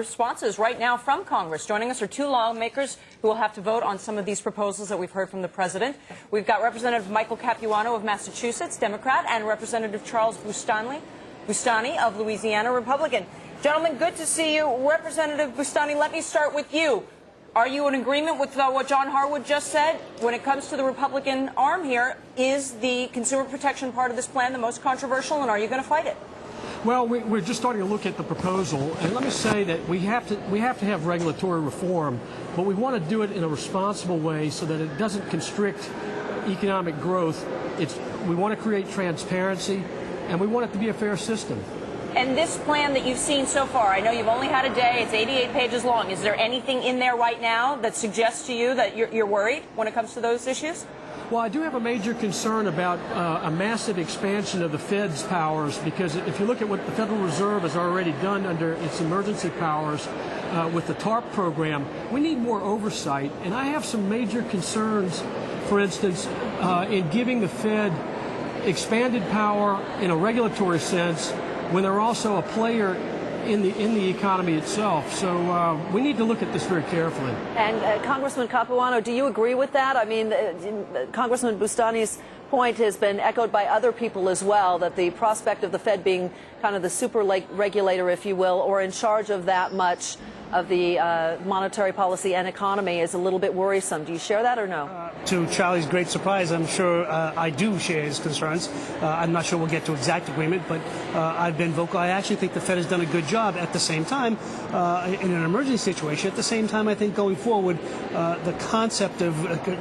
responses right now from Congress. Joining us are two lawmakers who will have to vote on some of these proposals that we've heard from the president. We've got Representative Michael Capuano of Massachusetts, Democrat, and Representative Charles Boustany of Louisiana, Republican. Gentlemen, good to see you. Representative Boustany, let me start with you. Are you in agreement with what John Harwood just said? When it comes to the Republican arm here, is the consumer protection part of this plan the most controversial, and are you going to fight it? Well, we're just starting to look at the proposal, and let me say that we have to have regulatory reform, but we want to do it in a responsible way so that it doesn't constrict economic growth. We want to create transparency, and we want it to be a fair system. And this plan that you've seen so far, I know you've only had a day, it's 88 pages long. Is there anything in there right now that suggests to you that you're worried when it comes to those issues? Well, I do have a major concern about a massive expansion of the Fed's powers, because if you look at what the Federal Reserve has already done under its emergency powers with the TARP program, we need more oversight. And I have some major concerns, for instance, in giving the Fed expanded power in a regulatory sense when they're also a player in the economy itself. So we need to look at this very carefully. And Congressman Capuano, do you agree with that? I mean, Congressman Boustany's point has been echoed by other people as well, that the prospect of the Fed being kind of the super regulator, if you will, or in charge of that much of the monetary policy and economy is a little bit worrisome. Do you share that or no? To Charlie's great surprise, I'm sure I do share his concerns. I'm not sure we'll get to exact agreement, but I've been vocal. I actually think the Fed has done a good job. At the same time, in an emergency situation, at the same time, I think going forward, the concept of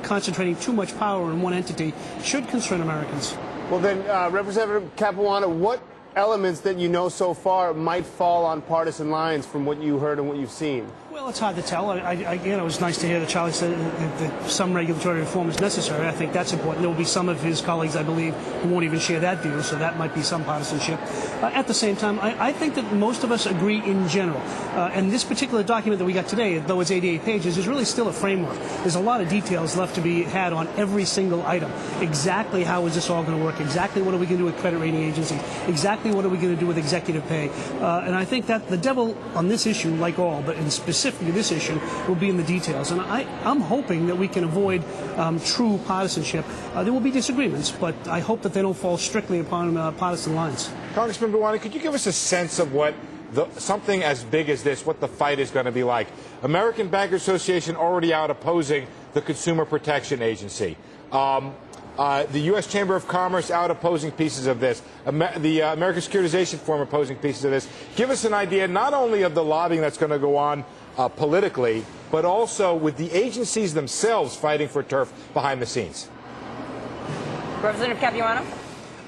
concentrating too much power in one entity should concern Americans. Well, then, Representative Capuano, what elements that you know so far might fall on partisan lines from what you heard and what you've seen? Well, it's hard to tell. Again, it was nice to hear that Charlie said that some regulatory reform is necessary. I think that's important. There will be some of his colleagues, I believe, who won't even share that view, so that might be some partisanship. At the same time, I think that most of us agree in general. And this particular document that we got today, though it's 88 pages, is really still a framework. There's a lot of details left to be had on every single item. Exactly how is this all going to work? Exactly what are we going to do with credit rating agencies? Exactly what are we going to do with executive pay? And I think that the devil on this issue, like all, but in specifically this issue, will be in the details. And I'm hoping that we can avoid true partisanship. There will be disagreements, but I hope that they don't fall strictly upon partisan lines. Congressman Boustany, could you give us a sense of what something as big as this, what the fight is going to be like? American Bankers Association already out opposing the Consumer Protection Agency. The U.S. Chamber of Commerce out opposing pieces of this. The American Securitization Forum opposing pieces of this. Give us an idea not only of the lobbying that's going to go on politically, but also with the agencies themselves fighting for turf behind the scenes. Representative Capuano?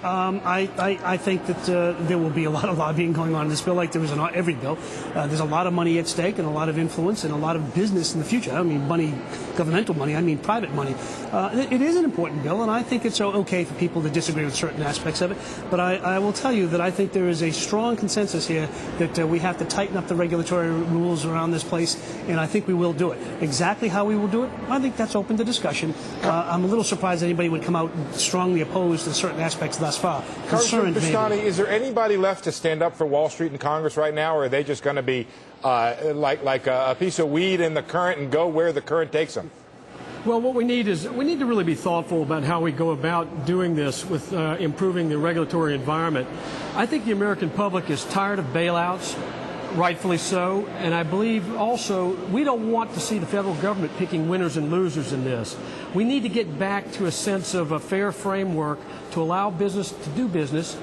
I think that there will be a lot of lobbying going on in this bill, like there is in every bill. There's a lot of money at stake and a lot of influence and a lot of business in the future. I don't mean money, governmental money, I mean private money. It is an important bill, and I think it's okay for people to disagree with certain aspects of it. But I will tell you that I think there is a strong consensus here that we have to tighten up the regulatory rules around this place, and I think we will do it. Exactly how we will do it, I think that's open to discussion. I'm a little surprised anybody would come out strongly opposed to certain aspects thus far. Congressman Boustany, is there anybody left to stand up for Wall Street in Congress right now, or are they just going to be like a piece of weed in the current and go where the current takes them? Well, what we need is we need to really be thoughtful about how we go about doing this with improving the regulatory environment. I think the American public is tired of bailouts, rightfully so, and I believe also we don't want to see the federal government picking winners and losers in this. We need to get back to a sense of a fair framework to allow business to do business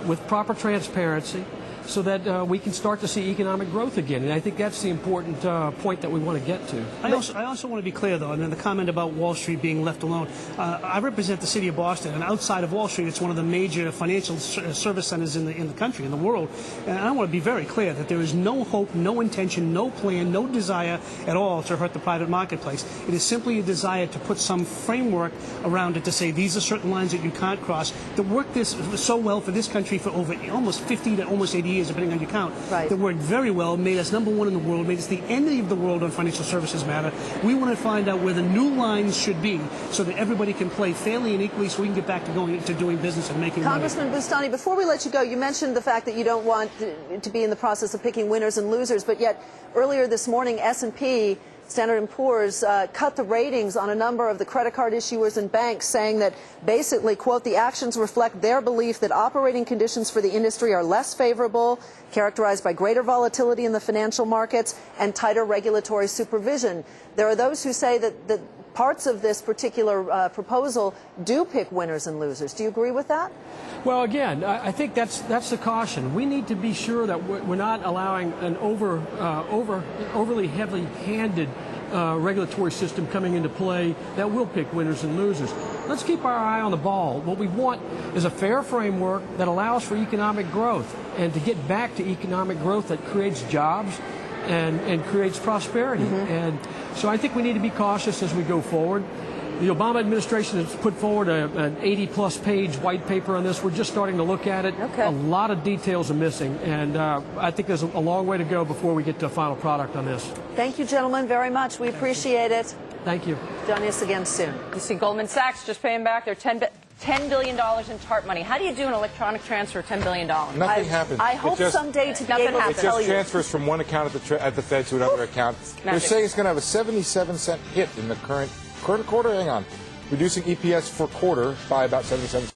with proper transparency, so that we can start to see economic growth again. And I think that's the important point that we want to get to. I also want to be clear, though, and then the comment about Wall Street being left alone. I represent the city of Boston, and outside of Wall Street, it's one of the major financial service centers in the country, in the world. And I want to be very clear that there is no hope, no intention, no plan, no desire at all to hurt the private marketplace. It is simply a desire to put some framework around it to say these are certain lines that you can't cross, that worked this so well for this country for over almost 50 to almost 80 years. years, depending on your count, Right. that worked very well, made us #1 in the world, made us the envy of the world on financial services matter. We want to find out where the new lines should be so that everybody can play fairly and equally so we can get back to doing business and making money. Congressman Boustany, before we let you go, you mentioned the fact that you don't want to be in the process of picking winners and losers, but yet earlier this morning, S&P, Standard & Poor's, cut the ratings on a number of the credit card issuers and banks, saying that basically, quote, the actions reflect their belief that operating conditions for the industry are less favorable, characterized by greater volatility in the financial markets and tighter regulatory supervision. There are those who say that parts of this particular proposal do pick winners and losers. Do you agree with that? Well, again, I think that's the caution. We need to be sure that we're not allowing an overly heavily-handed regulatory system coming into play that will pick winners and losers. Let's keep our eye on the ball. What we want is a fair framework that allows for economic growth and to get back to economic growth that creates jobs and creates prosperity. And so I think we need to be cautious as we go forward. The Obama administration has put forward an 80-plus page white paper on this. We're just starting to look at it. Okay. A lot of details are missing, and I think there's a long way to go before we get to a final product on this. Thank you, gentlemen, very much. We appreciate it. Thank you. Join us again soon. You see Goldman Sachs just paying back their $10 billion in TARP money. How do you do an electronic transfer of $10 billion? Nothing happens. I hope someday to be Nothing able to happens. It tell just you. transfers from one account at the Fed to another account. They're Magic. saying it's going to have a 77-cent hit in the current quarter. Hang on. Reducing EPS for quarter by about 77 cents.